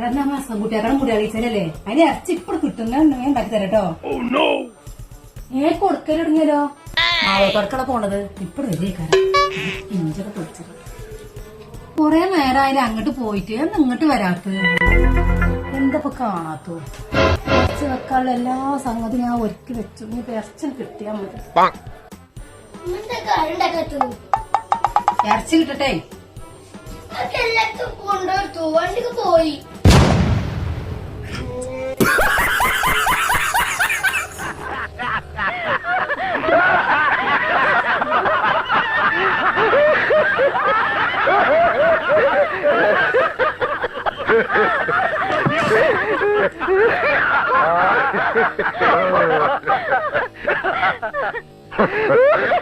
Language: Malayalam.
എടാ മാസം കുട്ടിയാക്കണം മുടി അറിയിച്ചാലല്ലേ അതിന് ഇറച്ചി ഇപ്പോൾ കിട്ടുന്ന ഉണ്ടാക്കി തരട്ടോ. കൊടുക്കലുടങ്ങിയാലോ തുടക്കള പോണത് ഇപ്പഴും വലിയക്കാരം ഇഞ്ചൊക്കെ പൊടിച്ചത് കൊറേ നേരമായാലും അങ്ങോട്ട് പോയിട്ട് എന്ന് ഇങ്ങോട്ട് വരാത്തത് എന്തപ്പോ കാണാത്തോ. ഇറച്ചി വെക്കാനുള്ള എല്ലാ സംഗതി ഞാൻ ഒരുക്കി വെച്ചു. നീ ഇറച്ചി കിട്ടിയാ മതി. ഇറച്ചി കിട്ടട്ടെ കൊണ്ടുപോയി വണ്ടിക്ക് പോയി. Ha